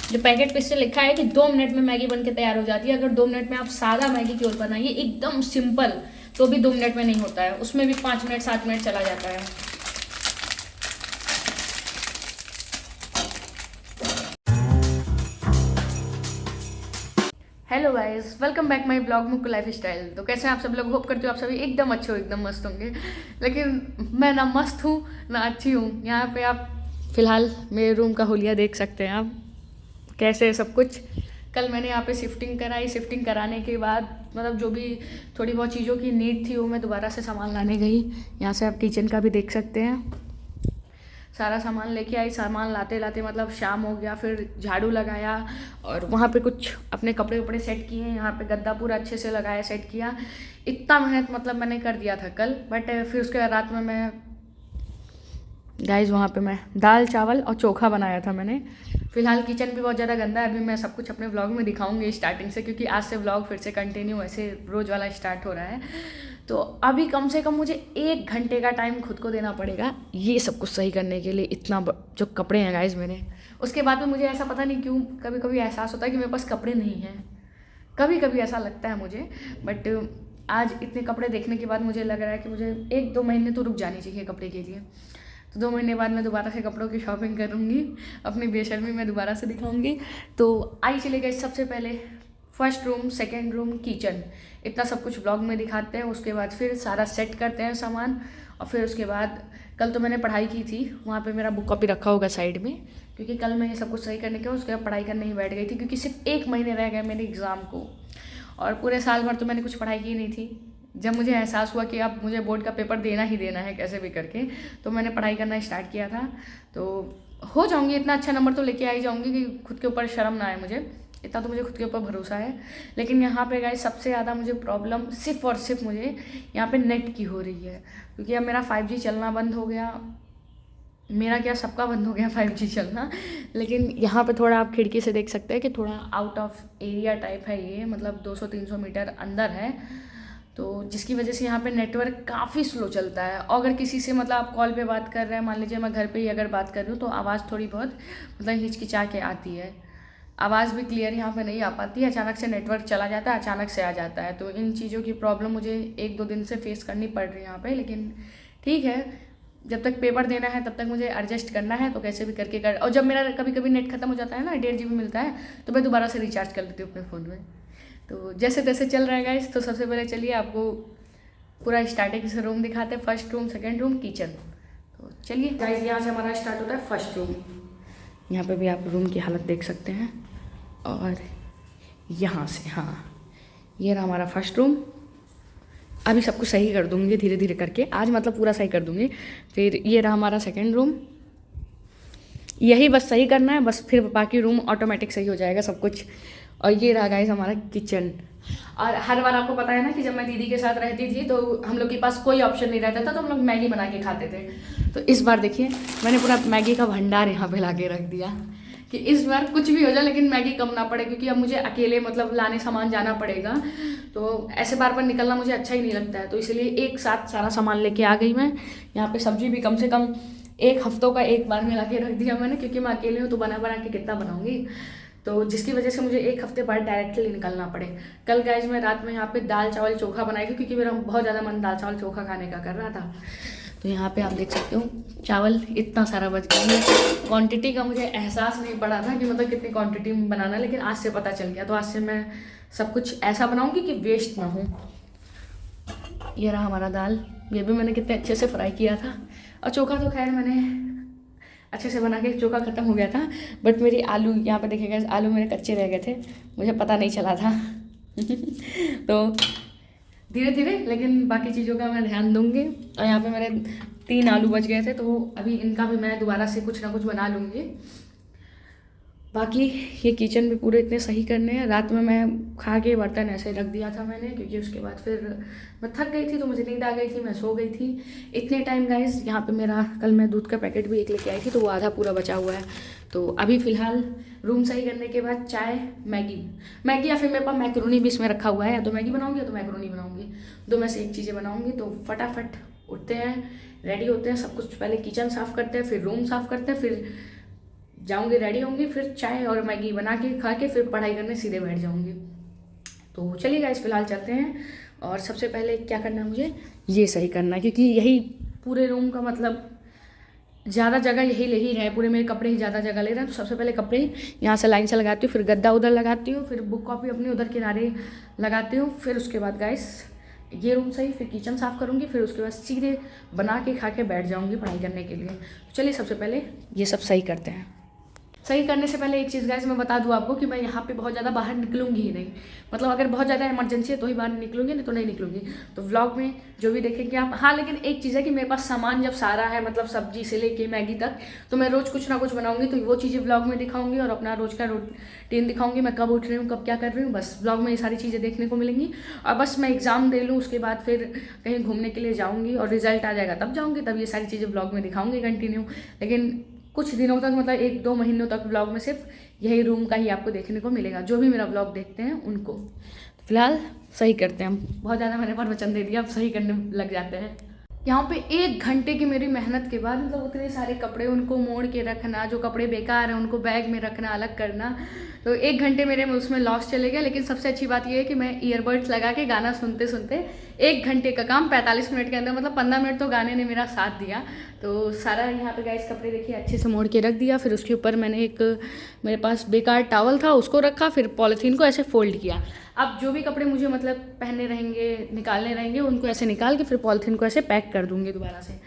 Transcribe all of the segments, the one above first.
जो पैकेट पे इससे लिखा है कि 2 मिनट में मैगी बन के तैयार हो जाती है। अगर 2 मिनट में आप सादा मैगी की ओर बनाइए एकदम सिंपल, तो भी 2 मिनट में नहीं होता है, उसमें भी 5 मिनट 7 मिनट चला जाता है। Hello guys, welcome back my blog Mukku life style. तो कैसे हैं आप सब लोग? होप करते हो आप सभी एकदम अच्छे हो, एकदम मस्त होंगे। लेकिन मैं ना मस्त हूँ ना अच्छी हूँ। यहाँ पे आप फिलहाल मेरे रूम का हुलिया देख सकते हैं आप, कैसे है सब कुछ। कल मैंने यहाँ पे शिफ्टिंग कराई। शिफ्टिंग कराने के बाद मतलब जो भी थोड़ी बहुत चीज़ों की नीड थी वो मैं दोबारा से सामान लाने गई। यहाँ से आप किचन का भी देख सकते हैं, सारा सामान लेके आई। सामान लाते लाते मतलब शाम हो गया, फिर झाड़ू लगाया और वहाँ पे कुछ अपने कपड़े वपड़े सेट किए। यहाँ पे गद्दा पूरा अच्छे से लगाया, सेट किया। इतना मेहनत मतलब मैंने कर दिया था कल। बट फिर उसके बाद रात में मैं गाइस वहाँ पे मैं दाल चावल और चोखा बनाया था मैंने। फिलहाल किचन भी बहुत ज़्यादा गंदा है। अभी मैं सब कुछ अपने व्लॉग में दिखाऊंगी स्टार्टिंग से, क्योंकि आज से व्लॉग फिर से कंटिन्यू ऐसे रोज़ वाला स्टार्ट हो रहा है। तो अभी कम से कम मुझे 1 घंटे का टाइम खुद को देना पड़ेगा ये सब कुछ सही करने के लिए। इतना जो कपड़े हैं गाइस मेरे, उसके बाद में मुझे ऐसा पता नहीं क्यों कभी कभी एहसास होता है कि मेरे पास कपड़े नहीं हैं। कभी कभी ऐसा लगता है मुझे। बट आज इतने कपड़े देखने के बाद मुझे लग रहा है कि मुझे 1-2 महीने तो रुक जानी चाहिए कपड़े के लिए। तो 2 महीने बाद मैं दोबारा से कपड़ों की शॉपिंग करूँगी, अपनी बेशर्मी मैं दोबारा से दिखाऊंगी। तो आई चले गए सबसे पहले first room, second room, kitchen, इतना सब कुछ ब्लॉग में दिखाते हैं। उसके बाद फिर सारा सेट करते हैं सामान। और फिर उसके बाद कल तो मैंने पढ़ाई की थी, वहाँ पे मेरा बुक कॉपी रखा होगा साइड में, क्योंकि कल मैं ये सब कुछ सही करने के बाद उसके बाद पढ़ाई करने ही बैठ गई थी, क्योंकि सिर्फ 1 महीने रह गए मेरे एग्ज़ाम को। और पूरे साल भर तो मैंने कुछ पढ़ाई की नहीं थी। जब मुझे एहसास हुआ कि अब मुझे बोर्ड का पेपर देना ही देना है कैसे भी करके, तो मैंने पढ़ाई करना स्टार्ट किया था। तो हो जाऊंगी, इतना अच्छा नंबर तो लेके आ ही जाऊंगी कि खुद के ऊपर शर्म ना आए मुझे। इतना तो मुझे खुद के ऊपर भरोसा है। लेकिन यहाँ पे गाइस सबसे ज़्यादा मुझे प्रॉब्लम सिर्फ और सिर्फ मुझे यहाँ पे नेट की हो रही है, क्योंकि अब मेरा 5G चलना बंद हो गया। मेरा क्या, सबका बंद हो गया 5G चलना। लेकिन यहाँ पे थोड़ा आप खिड़की से देख सकते हैं कि थोड़ा आउट ऑफ एरिया टाइप है ये, मतलब 200-300 मीटर अंदर है। तो जिसकी वजह से यहाँ पे नेटवर्क काफ़ी स्लो चलता है। और अगर किसी से मतलब आप कॉल पे बात कर रहे हैं, मान लीजिए मैं घर पे ही अगर बात कर रही हूँ, तो आवाज़ थोड़ी बहुत मतलब हिचकिचा के आती है। आवाज़ भी क्लियर यहाँ पे नहीं आ पाती है। अचानक से नेटवर्क चला जाता है, अचानक से आ जाता है। तो इन चीज़ों की प्रॉब्लम मुझे 1-2 दिन से फेस करनी पड़ रही है यहाँ पे। लेकिन ठीक है, जब तक पेपर देना है तब तक मुझे एडजस्ट करना है, तो कैसे भी करके कर। और जब मेरा कभी कभी नेट खत्म हो जाता है ना, 1.5 GB मिलता है, तो मैं दोबारा से रिचार्ज कर लेती हूँ अपने फ़ोन में। तो जैसे तैसे चल रहा है गाइस। तो सबसे पहले चलिए आपको पूरा स्टार्टिंग से रूम दिखाते हैं, first room, second room, kitchen. तो चलिए गाइस, यहाँ से हमारा स्टार्ट होता है फर्स्ट रूम। यहाँ पे भी आप रूम की हालत देख सकते हैं। और यहाँ से, हाँ, ये रहा हमारा फर्स्ट रूम। अभी सब कुछ सही कर दूँगी धीरे धीरे करके, आज मतलब पूरा सही कर दूँगी। फिर ये रहा हमारा सेकेंड रूम। यही बस सही करना है बस, फिर बाकी रूम ऑटोमेटिक सही हो जाएगा सब कुछ। और ये रहा गाइस हमारा किचन। और हर बार आपको पता है ना कि जब मैं दीदी के साथ रहती थी तो हम लोग के पास कोई ऑप्शन नहीं रहता था, तो हम लोग मैगी बना के खाते थे। तो इस बार देखिए मैंने पूरा मैगी का भंडार यहाँ पे ला के रख दिया कि इस बार कुछ भी हो जाए लेकिन मैगी कम ना पड़े, क्योंकि अब मुझे अकेले मतलब लाने सामान जाना पड़ेगा। तो ऐसे बार बार निकलना मुझे अच्छा ही नहीं लगता है। तो इसलिए एक साथ सारा सामान लेके आ गई मैं। यहाँ पे सब्जी भी कम से कम 1 हफ्तों का एक बार में ला के रख दिया मैंने, क्योंकि मैं अकेले हूँ तो बना बना के कितना बनाऊंगी। तो जिसकी वजह से मुझे 1 हफ्ते बाद डायरेक्टली निकलना पड़े। कल गाइज मैं रात में यहाँ पे दाल चावल चोखा बनाई थी, क्योंकि मेरा बहुत ज़्यादा मन दाल चावल चोखा खाने का कर रहा था। तो यहाँ पे आप देख सकते हो चावल इतना सारा बच गया है। क्वांटिटी का मुझे एहसास नहीं पड़ा था कि मतलब कितनी क्वांटिटी में बनाना, लेकिन आज से पता चल गया। तो आज से मैं सब कुछ ऐसा बनाऊंगी कि वेस्ट ना हो। ये रहा हमारा दाल, ये भी मैंने कितने अच्छे से फ्राई किया था। और चोखा तो खैर मैंने अच्छे से बना के चोखा ख़त्म हो गया था। बट मेरी आलू यहाँ पे देखिएगा, आलू मेरे कच्चे रह गए थे, मुझे पता नहीं चला था। तो धीरे धीरे लेकिन बाकी चीज़ों का मैं ध्यान दूँगी। और यहाँ पे मेरे 3 आलू बच गए थे, तो अभी इनका भी मैं दोबारा से कुछ ना कुछ बना लूँगी। बाकी ये किचन भी पूरे इतने सही करने हैं। रात में मैं खा के बर्तन ऐसे रख दिया था मैंने, क्योंकि उसके बाद फिर मैं थक गई थी, तो मुझे नींद आ गई थी, मैं सो गई थी इतने टाइम गाइस। यहाँ पे मेरा कल मैं दूध का पैकेट भी एक लेके आई थी, तो वो आधा पूरा बचा हुआ है। तो अभी फ़िलहाल रूम सही करने के बाद चाय, मैगी या फिर मेरे पास मैक्रोनी भी इसमें रखा हुआ है। या तो मैगी बनाऊँगी या तो मैक्रोनी बनाऊँगी, दो में से एक चीज़ें बनाऊँगी। तो फटाफट उठते हैं, रेडी होते हैं, सब कुछ पहले किचन साफ़ करते हैं, फिर रूम साफ़ करते हैं, फिर जाऊँगी, रेडी होंगी, फिर चाय और मैगी बना के खा के फिर पढ़ाई करने सीधे बैठ जाऊँगी। तो चलिए गाइस फ़िलहाल चलते हैं। और सबसे पहले क्या करना है, मुझे ये सही करना है, क्योंकि यही पूरे रूम का मतलब ज़्यादा जगह यही ले ही रहे, पूरे मेरे कपड़े ही ज़्यादा जगह ले रहे हैं। तो सबसे पहले कपड़े यहाँ से लाइन से लगाती हूँ, फिर गद्दा उधर लगाती हूँ, फिर बुक कॉपी अपनी उधर किनारे लगाती हूँ। फिर उसके बाद गाइस ये रूम सही, फिर किचन साफ़ करूँगी, फिर उसके बाद सीधे बना के खा के बैठ जाऊँगी पढ़ाई करने के लिए। चलिए सबसे पहले ये सब सही करते हैं। सही करने से पहले एक चीज़ गाइस मैं बता दूं आपको कि मैं यहाँ पे बहुत ज़्यादा बाहर निकलूँगी ही नहीं। मतलब अगर बहुत ज़्यादा इमरजेंसी है तो ही बाहर निकलूँगी, नहीं तो नहीं निकलूँगी। तो व्लॉग में जो भी देखेंगे आप, हाँ लेकिन एक चीज़ है कि मेरे पास सामान जब सारा है, मतलब सब्जी से लेके मैगी तक, तो मैं रोज़ कुछ ना कुछ बनाऊँगी, तो वो चीज़ें व्लॉग में दिखाऊँगी और अपना रोज़ का रूटीन दिखाऊँगी। मैं कब उठ रही हूँ, कब क्या कर रही हूँ, बस व्लॉग में ये सारी चीज़ें देखने को मिलेंगी। और बस मैं एग्ज़ाम दे लूँ, उसके बाद फिर कहीं घूमने के लिए जाऊँगी और रिजल्ट आ जाएगा तब जाऊँगी, तब ये सारी चीज़ें व्लॉग में दिखाऊँगी कंटिन्यू। लेकिन कुछ दिनों तक, मतलब 1-2 महीनों तक व्लॉग में सिर्फ यही रूम का ही आपको देखने को मिलेगा, जो भी मेरा व्लॉग देखते हैं उनको। तो फिलहाल सही करते हैं हम। बहुत ज़्यादा मैंने प्रवचन दे दिया, अब सही करने लग जाते हैं। यहाँ पे 1 घंटे की मेरी मेहनत के बाद, मतलब उतने सारे कपड़े उनको मोड़ के रखना, जो कपड़े बेकार हैं उनको बैग में रखना, अलग करना, तो 1 घंटे मेरे में उसमें लॉस चले गया। लेकिन सबसे अच्छी बात यह है कि मैं ईयरबड्स लगा के गाना सुनते सुनते 1 घंटे का काम 45 मिनट के अंदर, मतलब 15 मिनट तो गाने ने मेरा साथ दिया। तो सारा यहाँ पे गाइस कपड़े देखिए अच्छे से मोड़ के रख दिया। फिर उसके ऊपर मैंने एक, मेरे पास बेकार टॉवल था उसको रखा, फिर पॉलीथीन को ऐसे फोल्ड किया। अब जो भी कपड़े मुझे मतलब पहनने रहेंगे, निकालने रहेंगे, उनको ऐसे निकाल के फिर पॉलीथीन को ऐसे पैक कर दूँगी दोबारा से।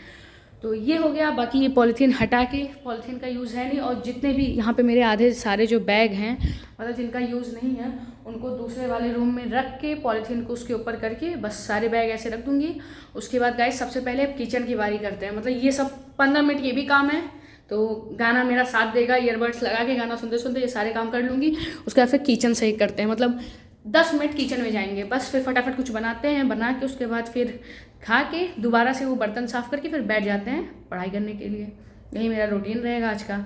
तो ये हो गया। बाकी ये पॉलीथीन हटा के, पॉलीथीन का यूज़ है नहीं। और जितने भी यहाँ पे मेरे आधे सारे जो बैग हैं, मतलब जिनका यूज़ नहीं है, उनको दूसरे वाले रूम में रख के पॉलीथीन को उसके ऊपर करके बस सारे बैग ऐसे रख दूँगी। उसके बाद गाइस सबसे पहले अब किचन की बारी करते हैं। मतलब ये सब 15 मिनट ये भी काम है, तो गाना मेरा साथ देगा, ईयरबड्स लगा के गाना सुनते सुनते ये सारे काम कर लूँगी। उसके बाद फिर किचन सही करते हैं, मतलब 10 मिनट किचन में जाएंगे बस। फिर फटाफट कुछ बनाते हैं, बना के उसके बाद फिर खा के दोबारा से वो बर्तन साफ़ करके फिर बैठ जाते हैं पढ़ाई करने के लिए। यही मेरा रूटीन रहेगा आज का।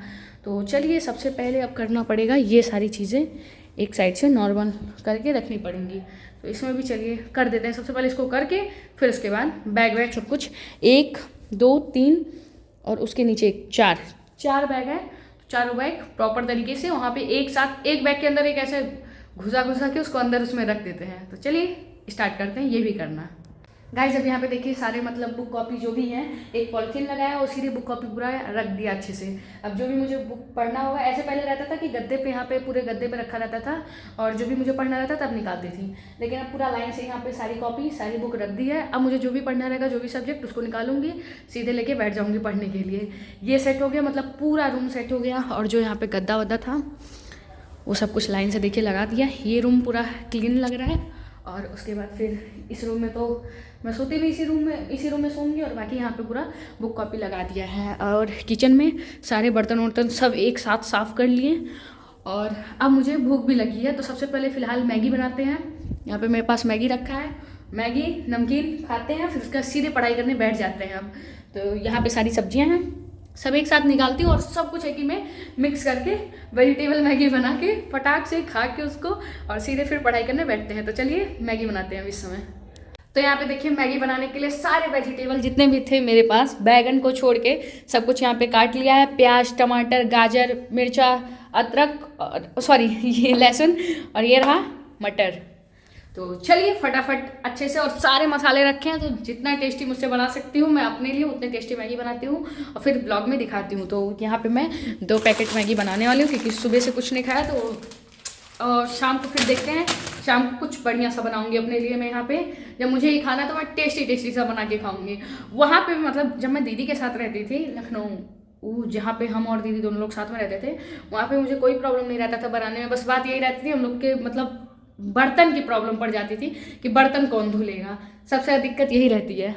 तो चलिए सबसे पहले अब करना पड़ेगा, ये सारी चीज़ें एक साइड से नॉर्मल करके रखनी पड़ेंगी। तो इसमें भी चलिए कर देते हैं। सबसे पहले इसको करके फिर उसके बाद बैग वैग सब कुछ, 1 2 3 और उसके नीचे 1 4 बैग है। चारों बैग प्रॉपर तरीके से वहाँ पे एक साथ, एक बैग के अंदर एक ऐसे घुसा के उसको अंदर उसमें रख देते हैं। तो चलिए स्टार्ट करते हैं ये भी करना। गाइस अब यहाँ पे देखिए सारे मतलब बुक कॉपी जो भी हैं, एक पॉलीथीन लगाया और सीधे बुक कॉपी पूरा रख दिया अच्छे से। अब जो भी मुझे बुक पढ़ना होगा, ऐसे पहले रहता था कि गद्दे पे, यहाँ पे पूरे गद्दे पे रखा रहता था और जो भी मुझे पढ़ना रहता तब निकालती थी। लेकिन अब पूरा लाइन से यहाँ पे सारी कॉपी, सारी बुक रख दी है। अब मुझे जो भी पढ़ना रहेगा, जो भी सब्जेक्ट, उसको निकालूंगी, सीधे लेके बैठ जाऊँगी पढ़ने के लिए। ये सेट हो गया, मतलब पूरा रूम सेट हो गया। और जो यहाँ पे गद्दा वद्दा था वो सब कुछ लाइन से देखिए लगा दिया। ये रूम पूरा क्लीन लग रहा है। और उसके बाद फिर इस रूम में तो मैं सोती भी इसी रूम में सोऊंगी। और बाकी यहाँ पे पूरा बुक कॉपी लगा दिया है। और किचन में सारे बर्तन वर्तन सब एक साथ साफ़ कर लिए। और अब मुझे भूख भी लगी है, तो सबसे पहले फ़िलहाल मैगी बनाते हैं। यहाँ पे मेरे पास मैगी रखा है, मैगी नमकीन खाते हैं, फिर उसका सीधे पढ़ाई करने बैठ जाते हैं। अब तो यहाँ पे सारी सब्जियाँ हैं, सब एक साथ निकालती हूँ और सब कुछ एक ही में मिक्स करके वेजिटेबल मैगी बना के फटाक से खा के उसको और सीधे फिर पढ़ाई करने बैठते हैं। तो चलिए मैगी बनाते हैं इस समय। तो यहाँ पे देखिए मैगी बनाने के लिए सारे वेजिटेबल जितने भी थे मेरे पास, बैगन को छोड़ के सब कुछ यहाँ पे काट लिया है। प्याज, टमाटर, गाजर, मिर्चा, अदरक, सॉरी ये लहसुन, और ये रहा मटर। तो चलिए फटाफट अच्छे से, और सारे मसाले रखे हैं, तो जितना टेस्टी मुझसे बना सकती हूँ मैं अपने लिए उतने टेस्टी मैगी बनाती हूँ और फिर ब्लॉग में दिखाती हूँ। तो यहाँ पे मैं 2 पैकेट मैगी बनाने वाली हूँ, क्योंकि सुबह से कुछ नहीं खाया। तो और शाम को फिर देखते हैं, शाम को कुछ बढ़िया सा बनाऊंगी अपने लिए मैं। यहाँ पे जब मुझे ये खाना है तो मैं टेस्टी सा बना के खाऊंगी। वहाँ पे मतलब जब मैं दीदी के साथ रहती थी लखनऊ, जहाँ पे हम और दीदी दोनों लोग साथ में रहते थे, वहाँ पे मुझे कोई प्रॉब्लम नहीं रहता था बनाने में। बस बात यही रहती थी हम लोग के मतलब बर्तन की प्रॉब्लम पड़ जाती थी कि बर्तन कौन धुलेगा, सबसे दिक्कत यही रहती है।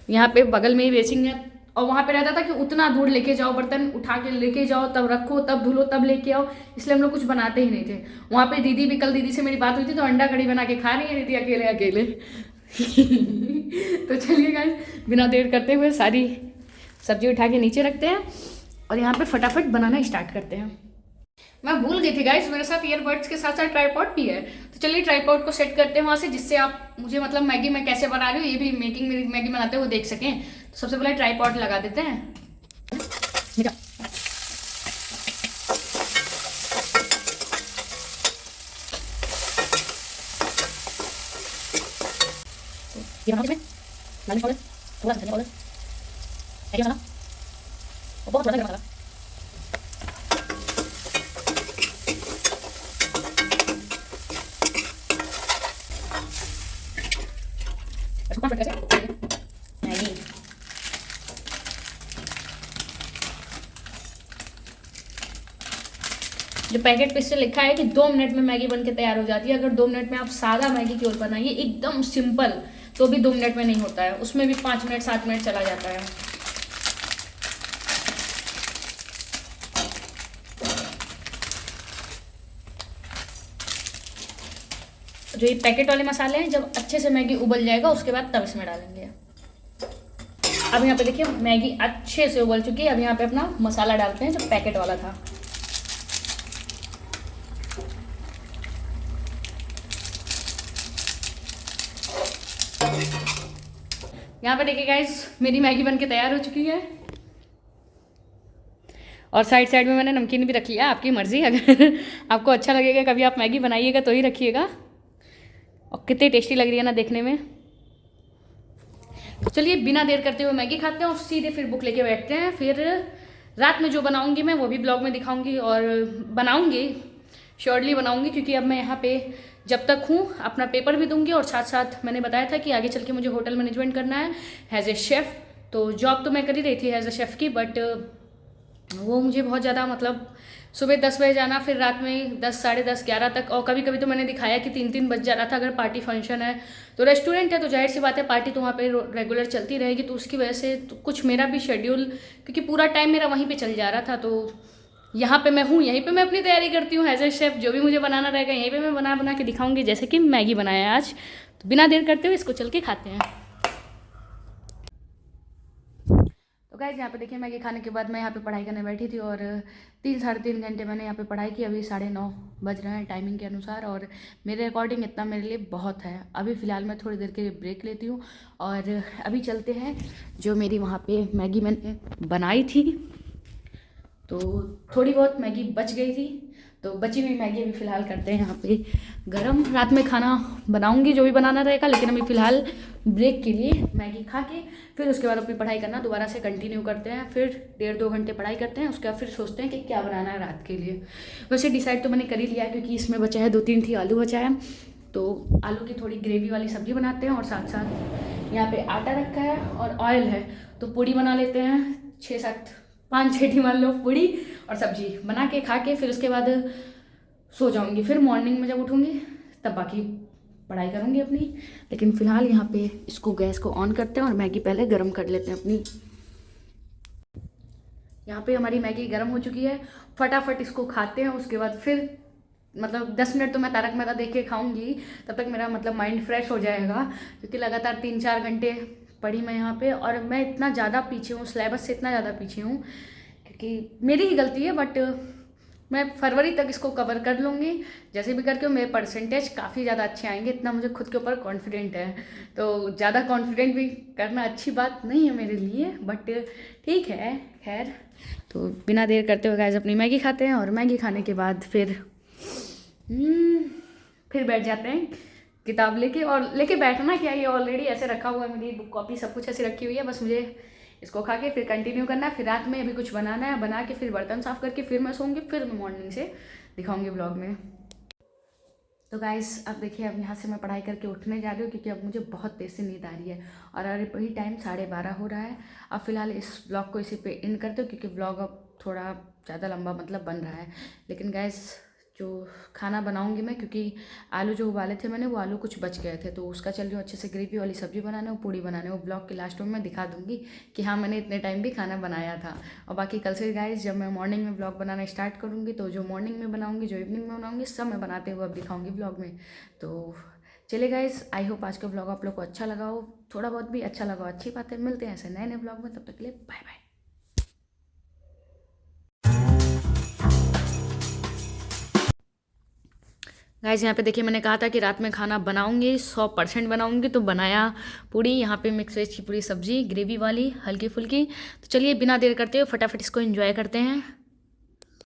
यहाँ पे बगल में ही बेसिंग है और वहाँ पे रहता था कि उतना दूर लेके जाओ, बर्तन उठा के लेके जाओ, तब रखो, तब धुलो, तब लेके आओ, इसलिए हम लोग कुछ बनाते ही नहीं थे। वहाँ पे दीदी भी, कल दीदी से मेरी बात हुई थी तो अंडा कड़ी बना के खा रही है दीदी अकेले तो चलिए गाइस बिना देर करते हुए सारी सब्जी उठा के नीचे रखते हैं और यहाँ पे फटाफट बनाना स्टार्ट करते हैं। मैं भूल गई थी गाइस, मेरे साथ ईयरबड्स के साथ साथ ट्राइपॉड भी है। तो चलिए ट्राइपॉड को सेट करते हैं वहाँ से, जिससे आप मुझे मतलब मैगी मैं कैसे बना रही हूँ, ये भी मेरी मैगी बनाते हुए देख सकें। तो सबसे पहले ट्राइपॉड लगा देते हैं। ये बनाओ इसमें लाल मिर्च पाउडर, थोड़ा सा धनिया पाउडर, मैगी मसाला और बहुत थोड़ा सा गरम मसाला। इसको फटाफट कैसे मैगी जो पैकेट पे से लिखा है कि 2 मिनट में मैगी बन के तैयार हो जाती है। अगर 2 मिनट में आप सादा मैगी की ओर बनाइए एकदम सिंपल तो भी 2 मिनट में नहीं होता है, उसमें भी 5 मिनट 7 मिनट चला जाता है। जो ये पैकेट वाले मसाले हैं जब अच्छे से मैगी उबल जाएगा उसके बाद तब इसमें डालेंगे। अब यहाँ पे देखिए मैगी अच्छे से उबल चुकी है। अब यहाँ पे अपना मसाला डालते हैं जो पैकेट वाला था। यहाँ पे देखिए गाइस मेरी मैगी बनके तैयार हो चुकी है और साइड साइड में मैंने नमकीन भी रख लिया। आपकी मर्ज़ी, अगर आपको अच्छा लगेगा कभी आप मैगी बनाइएगा तो ही रखिएगा। और कितनी टेस्टी लग रही है ना देखने में। तो चलिए बिना देर करते हुए मैगी खाते हैं और सीधे फिर बुक लेके बैठते हैं। फिर रात में जो बनाऊंगी मैं वो भी ब्लॉग में दिखाऊंगी और बनाऊंगी श्योरली बनाऊंगी, क्योंकि अब मैं यहाँ पे जब तक हूँ अपना पेपर भी दूंगी और साथ साथ मैंने बताया था कि आगे चल के मुझे होटल मैनेजमेंट करना है एज ए शेफ़। तो जॉब तो मैं कर ही रही थी एज ए शेफ़ की, बट वो मुझे बहुत ज़्यादा मतलब सुबह 10 बजे जाना, फिर रात में 10 साढ़े 10 11 तक, और कभी कभी तो मैंने दिखाया कि 3 बज जा रहा था। अगर पार्टी फंक्शन है तो रेस्टोरेंट है तो जाहिर सी बात है पार्टी तो वहाँ पे रेगुलर चलती रहेगी, तो उसकी वजह से तो कुछ मेरा भी शेड्यूल, क्योंकि पूरा टाइम मेरा वहीं पे चल जा रहा था। तो यहाँ पे मैं हूँ, यहीं पे मैं अपनी तैयारी करती हूँ एज ए शेफ़। जो भी मुझे बनाना रहेगा यहीं पे मैं बना बना के दिखाऊंगी, जैसे कि मैगी बनाया है आज। तो बिना देर करते हुए इसको चल के खाते हैं। तो गाइस यहाँ पे देखिए मैगी खाने के बाद मैं यहाँ पे पढ़ाई करने बैठी थी और 3 साढ़े 3 घंटे मैंने यहाँ पे पढ़ाई की। अभी 9:30 बज रहे हैं टाइमिंग के अनुसार, और मेरे अकॉर्डिंग इतना मेरे लिए बहुत है। अभी फ़िलहाल मैं थोड़ी देर के लिए ब्रेक लेती हूँ और अभी चलते हैं जो मेरी वहाँ पे मैगी मैंने बनाई थी। तो थोड़ी बहुत मैगी बच गई थी, तो बची हुई मैगी अभी फ़िलहाल करते हैं यहाँ पे गरम। रात में खाना बनाऊंगी जो भी बनाना रहेगा, लेकिन अभी फ़िलहाल ब्रेक के लिए मैगी खा के फिर उसके बाद अपनी पढ़ाई करना दोबारा से कंटिन्यू करते हैं। फिर 1.5-2 घंटे पढ़ाई करते हैं, उसके बाद फिर सोचते हैं कि क्या बनाना है रात के लिए। वैसे डिसाइड तो मैंने कर ही लिया है, क्योंकि इसमें बचा है 2-3 थी आलू बचा है, तो आलू की थोड़ी ग्रेवी वाली सब्ज़ी बनाते हैं और साथ साथ यहाँ पे आटा रखा है और ऑयल है, तो पूड़ी बना लेते हैं। 5-6 मान लो पूड़ी और सब्जी बना के खा के फिर उसके बाद सो जाऊंगी। फिर मॉर्निंग में जब उठूंगी तब बाकी पढ़ाई करूंगी अपनी। लेकिन फ़िलहाल यहाँ पे इसको गैस को ऑन करते हैं और मैगी पहले गरम कर लेते हैं अपनी। यहाँ पे हमारी मैगी गरम हो चुकी है, फटाफट इसको खाते हैं। उसके बाद फिर मतलब 10 मिनट तो मैं तारक मेहता देख के खाऊंगी, तब तक मेरा मतलब माइंड फ्रेश हो जाएगा, क्योंकि लगातार 3-4 घंटे पढ़ी मैं यहाँ पे। और मैं इतना ज़्यादा पीछे हूँ सिलेबस से, इतना ज़्यादा पीछे हूँ क्योंकि मेरी ही गलती है, बट मैं फरवरी तक इसको कवर कर लूँगी जैसे भी करके। मेरे परसेंटेज काफ़ी ज़्यादा अच्छे आएंगे, इतना मुझे खुद के ऊपर कॉन्फिडेंट है। तो ज़्यादा कॉन्फिडेंट भी करना अच्छी बात नहीं है मेरे लिए, बट ठीक है खैर। तो बिना देर करते हुए गाइस अपनी मैगी खाते हैं और मैगी खाने के बाद फिर बैठ जाते हैं किताब लेके। और लेके बैठना क्या, ये ऑलरेडी ऐसे रखा हुआ है, मेरी बुक कॉपी सब कुछ ऐसे रखी हुई है, बस मुझे इसको खा के फिर कंटिन्यू करना है। फिर रात में अभी कुछ बनाना है, बना के फिर बर्तन साफ़ करके फिर मैं सोऊंगी, फिर मैं मॉर्निंग से दिखाऊंगी ब्लॉग में। तो गाइस अब देखिए अब यहाँ से मैं पढ़ाई करके उठने जा रही हूँ, क्योंकि अब मुझे बहुत तेज़ से नींद आ रही है और अरे वही टाइम 12:30 हो रहा है। अब फिलहाल इस ब्लॉग को इसी पे एंड करते हो, क्योंकि ब्लॉग अब थोड़ा ज़्यादा लंबा मतलब बन रहा है। लेकिन गाइस जो खाना बनाऊंगी मैं, क्योंकि आलू जो उबाले थे मैंने वो आलू कुछ बच गए थे, तो उसका चल रही हूँ अच्छे से ग्रेवी वाली सब्ज़ी बनाने, वो पूड़ी बनाने। वो ब्लॉग के लास्ट में मैं दिखा दूंगी कि हाँ मैंने इतने टाइम भी खाना बनाया था। और बाकी कल से गाइस जब मैं मॉर्निंग में ब्लॉग बनाना स्टार्ट करूँगी, तो जो मॉर्निंग में बनाऊँगी जो इवनिंग में बनाऊँगी सब मैं बनाते हुए अब दिखाऊँगी ब्लॉग में। तो चलिए गाइस, आई होप आज का ब्लॉग आप लोग को अच्छा लगा हो, थोड़ा बहुत भी अच्छा लगा हो अच्छी बात है। मिलते हैं ऐसे नए नए ब्लॉग में, तब तक के लिए बाय बाय। गाइस यहाँ पे देखिए मैंने कहा था कि रात में खाना बनाऊंगी 100% बनाऊंगी, तो बनाया पूड़ी। यहाँ पे मिक्स वेज की पूरी सब्जी ग्रेवी वाली हल्की फुल्की। तो चलिए बिना देर करते हुए फटाफट इसको एंजॉय करते हैं।